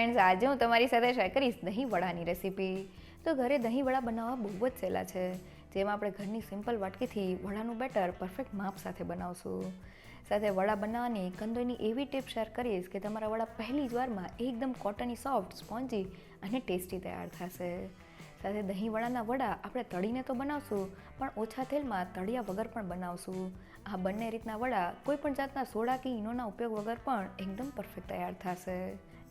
Friends, આજે હું તમારી સાથે શેર કરીશ દહીં વડાની રેસીપી. તો ઘરે દહીં વડા બનાવવા બહુ જ સહેલા છે, જેમાં આપણે ઘરની સિમ્પલ વાટકીથી વડાનું બેટર પરફેક્ટ માપ સાથે બનાવશું. સાથે વડા બનાવવાની કંદોઈની એવી ટિપ શેર કરીશ કે તમારા વડા પહેલી જ વારમાં એકદમ કોટની, સોફ્ટ, સ્પોન્જી અને ટેસ્ટી તૈયાર થશે. સાથે દહીં વડાના વડા આપણે તળીને તો બનાવશું, પણ ઓછા તેલમાં તળિયા વગર પણ બનાવશું. આ બંને રીતના વડા કોઈ પણ જાતના સોડા કે ઈનોના ઉપયોગ વગર પણ એકદમ પરફેક્ટ તૈયાર થશે.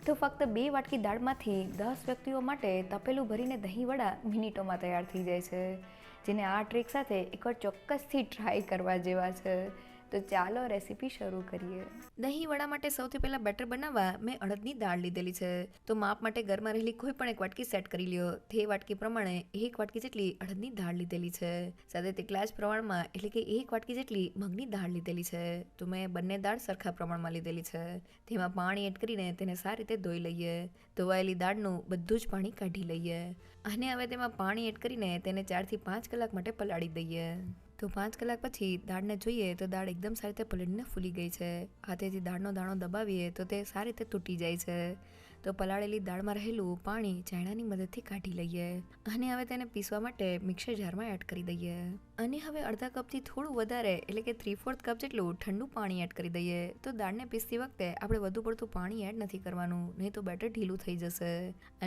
તો ફક્ત 2 વાટકી દાળમાંથી 10 વ્યક્તિઓ માટે તપેલું ભરીને દહીં વડા મિનિટોમાં તૈયાર થઈ જાય છે, જેને આ ટ્રીક સાથે એકવાર ચોક્કસથી ટ્રાય કરવા જેવા છે. તો ચાલો રેસીપી શરૂ કરીએ. દહીં વડા માટે સૌથી પહેલાં બેટર બનાવવા મેં અડદની દાળ લીધેલી છે. તો માપ માટે ઘરમાં રહેલી કોઈ પણ એક વાટકી સેટ કરી લ્યો. તે વાટકી પ્રમાણે 1 વાટકી જેટલી અડદની દાળ લીધેલી છે. સાથે તેટલા જ પ્રમાણમાં એટલે કે 1 વાટકી જેટલી મગની દાળ લીધેલી છે. તો મેં બંને દાળ સરખા પ્રમાણમાં લીધેલી છે. તેમાં પાણી એડ કરીને તેને સારી રીતે ધોઈ લઈએ. ધોવાયેલી દાળનું બધું જ પાણી કાઢી લઈએ. અને હવે તેમાં પાણી એડ કરીને તેને 4 થી 5 કલાક માટે પલાળી દઈએ. તો 5 કલાક પછી દાળને જોઈએ તો દાળ એકદમ સારી રીતે પલળીને ફૂલી ગઈ છે. હાથેથી દાળનો દાણો દબાવીએ તો તે સારી રીતે તૂટી જાય છે. તો પલાળેલી દાળમાં રહેલું પાણી ચાયણાની મદદથી કાઢી લઈએ. અને હવે તેને પીસવા માટે મિક્સર જારમાં એડ કરી દઈએ. અને હવે અડધા કપથી થોડું વધારે એટલે કે 3/4 કપ જેટલું ઠંડુ પાણી એડ કરી દઈએ. તો દાળને પીસતી વખતે આપણે વધુ પડતું પાણી એડ નથી કરવાનું, નહીં તો બેટર ઢીલું થઈ જશે.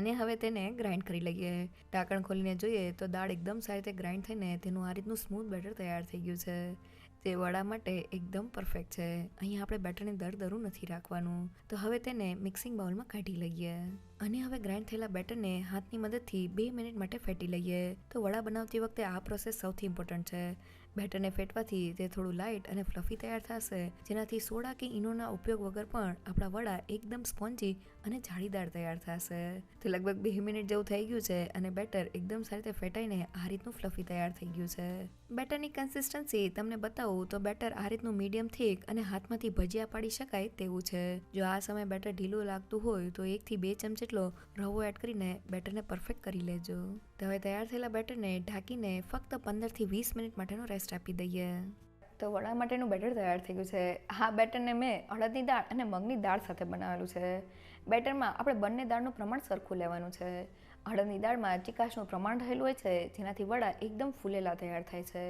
અને હવે તેને ગ્રાઇન્ડ કરી લઈએ. ઢાંકણ ખોલીને જોઈએ તો દાળ એકદમ સારી રીતે ગ્રાઇન્ડ થઈને તેનું આ રીતનું સ્મૂથ બેટર તૈયાર થઈ ગયું છે. તે વડા માટે એકદમ પરફેક્ટ છે. અહીંયા આપણે બેટરને દરદરું નથી રાખવાનું. તો હવે તેને મિક્સિંગ બાઉલમાં કાઢી લઈએ. અને હવે ગ્રાઇન્ડ થયેલા બેટરને હાથની મદદથી 2 મિનિટ માટે ફેટી લઈએ. તો વડા બનાવતી વખતે આ પ્રોસેસ સૌથી ઇમ્પોર્ટન્ટ છે. બેટરને ફેટવાથી તે થોડું લાઇટ અને ફ્લફી તૈયાર થશે, જેનાથી સોડા કે ઈનોના ઉપયોગ વગર પણ આપણા વડા એકદમ સ્પોન્જી અને જાળીદાર તૈયાર થશે. તો લગભગ 2 મિનિટ જેવું થઈ ગયું છે અને બેટર એકદમ સારી રીતે ફેટાઈને આ રીતનું ફ્લફી તૈયાર થઈ ગયું છે. બેટરની કન્સિસ્ટન્સી તમને બતાવું તો બેટર આ રીતનું મીડિયમ થીક અને હાથમાંથી ભજીયા પાડી શકાય તેવું છે. જો આ સમયે બેટર ઢીલું લાગતું હોય તો 1 થી 2 ચમચ જેટલો રવો એડ કરીને બેટરને પરફેક્ટ કરી લેજો. તો હવે તૈયાર થયેલા બેટરને ઢાંકીને ફક્ત 15 થી 20 મિનિટ માટેનો રેસ્ટ આપી દઈએ. તો વડા માટેનું બેટર તૈયાર થઈ ગયું છે. આ બેટરને મેં અડદની દાળ અને મગની દાળ સાથે બનાવેલું છે. બેટરમાં આપણે બંને દાળનું પ્રમાણ સરખું લેવાનું છે. અડદની દાળમાં ચીકાશનું પ્રમાણ રહેલું હોય છે, જેનાથી વડા એકદમ ફૂલેલા તૈયાર થાય છે.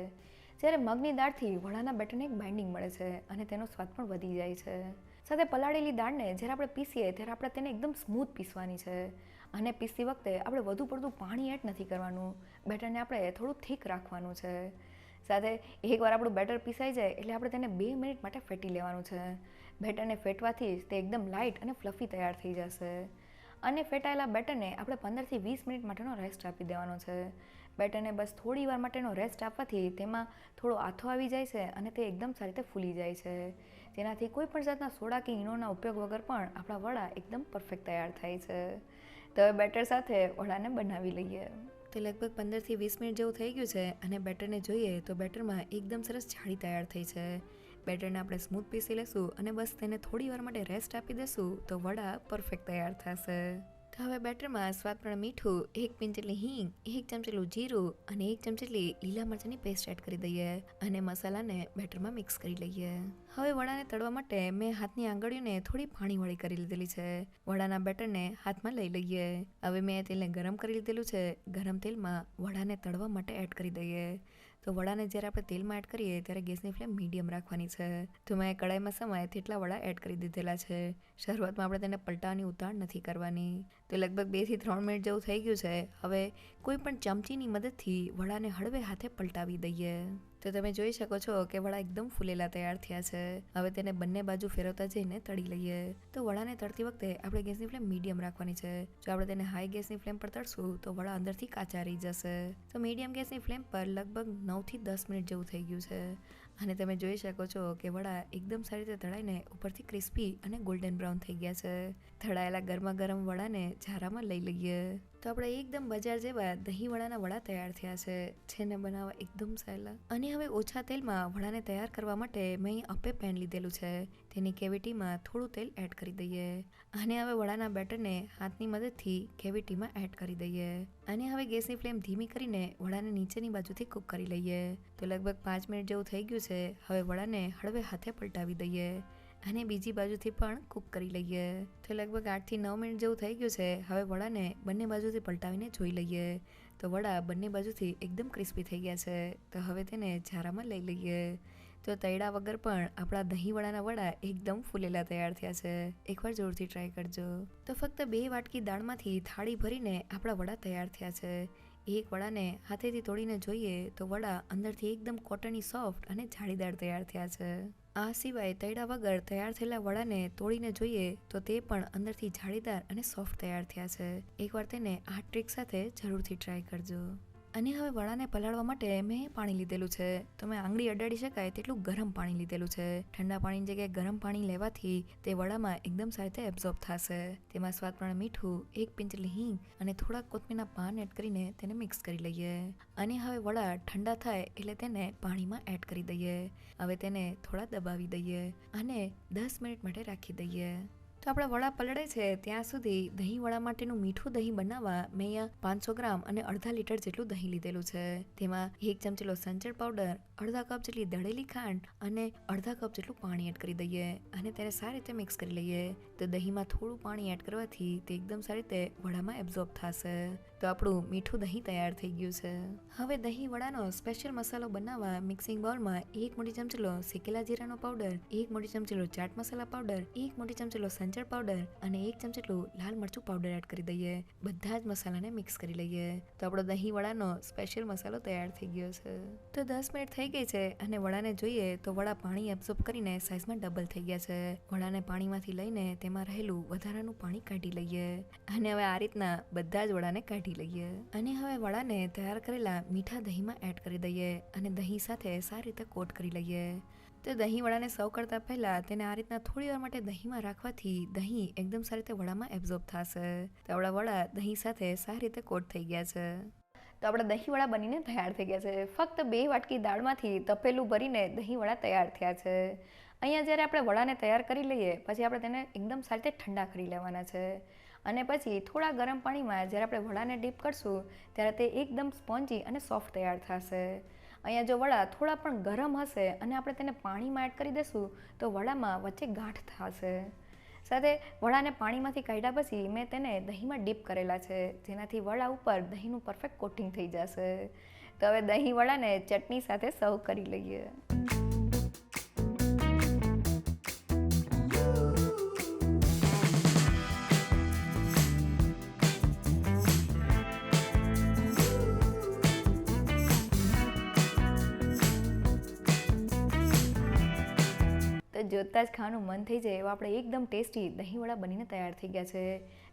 જ્યારે મગની દાળથી વડાના બેટરને એક બાઇન્ડિંગ મળે છે અને તેનો સ્વાદ પણ વધી જાય છે. સાથે પલાળેલી દાળને જ્યારે આપણે પીસીએ ત્યારે આપણે તેને એકદમ સ્મૂથ પીસવાની છે. અને પીસતી વખતે આપણે વધુ પડતું પાણી એડ નથી કરવાનું. બેટરને આપણે થોડું થીક રાખવાનું છે. સાથે એકવાર આપણું બેટર પીસાઈ જાય એટલે આપણે તેને 2 મિનિટ માટે ફેટી લેવાનું છે. બેટરને ફેટવાથી જ તે એકદમ લાઇટ અને ફ્લફી તૈયાર થઈ જશે. અને ફેટાયેલા બેટરને આપણે 15 થી 20 મિનિટ માટેનો રેસ્ટ આપી દેવાનો છે. બેટરને બસ થોડી વાર માટેનો રેસ્ટ આપવાથી તેમાં થોડો આથો આવી જાય છે અને તે એકદમ સારી રીતે ફૂલી જાય છે, જેનાથી કોઈ પણ જાતના સોડા કે ઈનોના ઉપયોગ વગર પણ આપણા વડા એકદમ પરફેક્ટ તૈયાર થાય છે. તો હવે બેટર સાથે વડાને બનાવી લઈએ. તો લગભગ 15 થી 20 મિનિટ જેવું થઈ ગયું છે અને બેટરને જોઈએ તો બેટરમાં એકદમ સરસ જાળી તૈયાર થઈ છે. બેટરને આપણે સ્મૂથ પીસી લેશું અને બસ તેને થોડી વાર માટે રેસ્ટ આપી દેશું તો વડા પરફેક્ટ તૈયાર થશે. તો હવે બેટરમાં સ્વાદ પ્રમાણે મીઠું, 1 પિંચ જેટલી હિંગ, 1 ચમચ જેટલું જીરું અને 1 ચમચ જેટલી લીલા મરચાંની પેસ્ટ એડ કરી દઈએ અને મસાલાને બેટરમાં મિક્સ કરી લઈએ. હવે વડાને તળવા માટે મેં હાથની આંગળીઓને થોડી પાણીવાળી કરી લીધેલી છે. વડાના બેટરને હાથમાં લઈ લઈએ. હવે મેં તેલને ગરમ કરી લીધેલું છે. ગરમ તેલમાં વડાને તળવા માટે એડ કરી દઈએ. તો વડાને જ્યારે આપણે તેલમાં એડ કરીએ ત્યારે ગેસની ફ્લેમ મીડિયમ રાખવાની છે. તો મેં કડાઈમાં સમાય તેટલા વડા એડ કરી દીધેલા છે. શરૂઆતમાં આપણે તેને પલટાવવાની ઉતાવળ નથી કરવાની. તો લગભગ 2 થી 3 મિનિટ જેવું થઈ ગયું છે. હવે કોઈ પણ ચમચીની મદદથી વડાને હળવે હાથે પલટાવી દઈએ. તો તમે જોઈ શકો છો કે વડા એકદમ ફૂલેલા તૈયાર થયા છે. હવે તેને બંને બાજુ ફેરવતા જઈને તળી લઈએ. તો વડાને તળતી વખતે આપણે ગેસની ફ્લેમ મીડિયમ રાખવાની છે. જો આપણે તેને હાઈ ગેસની ફ્લેમ પર તળશું તો વડા અંદરથી કાચા રહી જશે. તો મીડિયમ ગેસની ફ્લેમ પર લગભગ 9 થી 10 મિનિટ જેવું થઈ ગયું છે. અને તમે જોઈ શકો છો કે વડા એકદમ સારી રીતે તળાઈને ઉપરથી ક્રિસ્પી અને ગોલ્ડન બ્રાઉન થઈ ગયા છે. તળાયેલા ગરમા ગરમ વડાને ઝારામાં લઈ લઈએ. તો આપણે એકદમ બજાર જેવા દહીં વડાના વડા તૈયાર થયા છે, જેને બનાવવા એકદમ સહેલા. અને હવે ઓછા તેલમાં વડાને તૈયાર કરવા માટે મેં અહીં અપે પેન લીધેલું છે. તેની કેવિટીમાં થોડું તેલ એડ કરી દઈએ. અને હવે વડાના બેટરને હાથની મદદથી કેવિટીમાં એડ કરી દઈએ. અને હવે ગેસની ફ્લેમ ધીમી કરીને વડાને નીચેની બાજુથી કૂક કરી લઈએ. તો લગભગ 5 મિનિટ જેવું થઈ ગયું છે. હવે વડાને હળવે હાથે પલટાવી દઈએ. અને બીજી બાજુથી પણ કૂક કરી લઈએ. તો લગભગ 8 થી 9 મિનિટ જેવું થઈ ગયું છે. હવે વડાને બંને બાજુથી પલટાવીને જોઈ લઈએ. તો વડા બંને બાજુથી એકદમ ક્રિસ્પી થઈ ગયા છે. તો હવે તેને ઝારામાં લઈ લઈએ. તો તળ્યા વગર પણ આપણા દહીંવડાના વડા એકદમ ફૂલેલા તૈયાર થયા છે. એકવાર જરૂરથી ટ્રાય કરજો. તો ફક્ત 2 વાટકી દાળમાંથી થાળી ભરીને આપણા વડા તૈયાર થયા છે. એક વડાને હાથેથી તોડીને જોઈએ તો વડા અંદરથી એકદમ કોટની સોફ્ટ અને જાળીદાર તૈયાર થયા છે. આ સિવાય તળ્યા વગર તૈયાર થયેલા વડાને તોડીને જોઈએ તો તે પણ અંદરથી જાળીદાર અને સોફ્ટ તૈયાર થયા છે. એકવાર તેને આ ટ્રીક સાથે જરૂરથી ટ્રાય કરજો. અને હવે વડાને પલાળવા માટે મેં પાણી લીધેલું છે. તો મેં આંગળી અડાડી શકાય તેટલું ગરમ પાણી લીધેલું છે. ઠંડા પાણીની જગ્યાએ ગરમ પાણી લેવાથી તે વડામાં એકદમ સારી રીતે એબ્ઝોર્બ થશે. તેમાં સ્વાદ પ્રમાણે મીઠું, 1 પિંચ હિંગ અને થોડા કોથમીરના પાન એડ કરીને તેને મિક્સ કરી લઈએ. અને હવે વડા ઠંડા થાય એટલે તેને પાણીમાં એડ કરી દઈએ. હવે તેને થોડા દબાવી દઈએ અને 10 મિનિટ માટે રાખી દઈએ. તો આપણા વડા પલળે છે ત્યાં સુધી દહીં વડા માટેનું મીઠું દહીં બનાવવા મેં અહીંયા 500 ગ્રામ અને અડધા લીટર જેટલું દહીં લીધેલું છે. તેમાં 1 ચમચીલો સંચળ પાવડર, અડધા કપ જેટલી દળેલી ખાંડ અને અડધા કપ જેટલું પાણી એડ કરી દઈએ અને તેને સારી રીતે મિક્સ કરી લઈએ. તો દહીંમાં થોડું પાણી એડ કરવાથી તે એકદમ સારી રીતે વડામાં એબ્ઝોર્બ થશે. તો આપણું મીઠું દહીં તૈયાર થઈ ગયું છે. હવે દહીં વડાનો સ્પેશિયલ મસાલો બનાવવા મિક્સિંગ બાઉલમાં 1 મોટી ચમચીલો શેકેલા જીરાનો પાવડર, 1 મોટી ચમચીલો ચાટ મસાલા પાવડર, 1 મોટી ચમચીલો સંચળ પાવડર અને 1 ચમચીલું લાલ મરચું પાવડર એડ કરી દઈએ. બધા જ મસાલાને મિક્સ કરી લઈએ. તો આપણો દહીં વડાનો સ્પેશિયલ મસાલો તૈયાર થઈ ગયો છે. તો 10 મિનિટ થઈ ગઈ છે અને વડાને જોઈએ તો વડા પાણી એબ્ઝોર્બ કરીને સાઈઝમાં ડબલ થઈ ગયા છે. વડાને પાણીમાંથી લઈને તેમાં રહેલું વધારાનું પાણી કાઢી લઈએ અને હવે આ રીતના બધા જ વડાને કાઢી લઈએ. અને હવે વડાને તૈયાર કરેલા મીઠા દહીંમાં એડ કરી દઈએ અને દહીં સાથે સારી રીતે કોટ કરી લઈએ. તો દહીં વડાને સર્વ કરતાં પહેલાં તેને આ રીતના થોડી વાર માટે દહીંમાં રાખવાથી દહીં એકદમ સારી રીતે વડામાં એબ્ઝોર્બ થશે. તો આપણા વડા દહીં સાથે સારી રીતે કોટ થઈ ગયા છે. તો આપણા દહીં વડા બનીને તૈયાર થઈ ગયા છે. ફક્ત 2 વાટકી દાળમાંથી તપેલું ભરીને દહીં વડા તૈયાર થયા છે. અહીંયા જ્યારે આપણે વડાને તૈયાર કરી લઈએ પછી આપણે તેને એકદમ સારી રીતે ઠંડા કરી લેવાના છે. અને પછી થોડા ગરમ પાણીમાં જ્યારે આપણે વડાને ડીપ કરશું ત્યારે તે એકદમ સ્પોન્જી અને સોફ્ટ તૈયાર થશે. અહીંયા જો વડા થોડા પણ ગરમ હશે અને આપણે તેને પાણીમાં એડ કરી દઈશું તો વડામાં વચ્ચે ગાંઠ થશે. સાથે વડાને પાણીમાંથી કાઢ્યા પછી મેં તેને દહીંમાં ડીપ કરેલા છે જેનાથી વડા ઉપર દહીંનું પરફેક્ટ કોટિંગ થઈ જશે. તો હવે દહીં વડાને ચટણી સાથે સર્વ કરી લઈએ. તો જોતાં જ ખાવાનું મન થઈ જાય એવા આપણે એકદમ ટેસ્ટી દહીંવડા બનીને તૈયાર થઈ ગયા છે.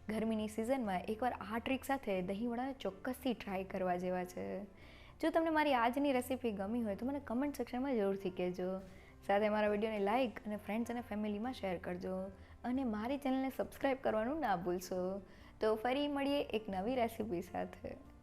ગરમીની સિઝનમાં એકવાર આ ટ્રીક સાથે દહીંવડા ચોક્કસથી ટ્રાય કરવા જેવા છે. જો તમને મારી આજની રેસીપી ગમી હોય તો મને કમેન્ટ સેક્શનમાં જરૂરથી કહેજો. સાથે મારા વિડીયોને લાઇક અને ફ્રેન્ડ્સ અને ફેમિલીમાં શેર કરજો અને મારી ચેનલને સબસ્ક્રાઈબ કરવાનું ના ભૂલશો. તો ફરી મળીએ એક નવી રેસીપી સાથે.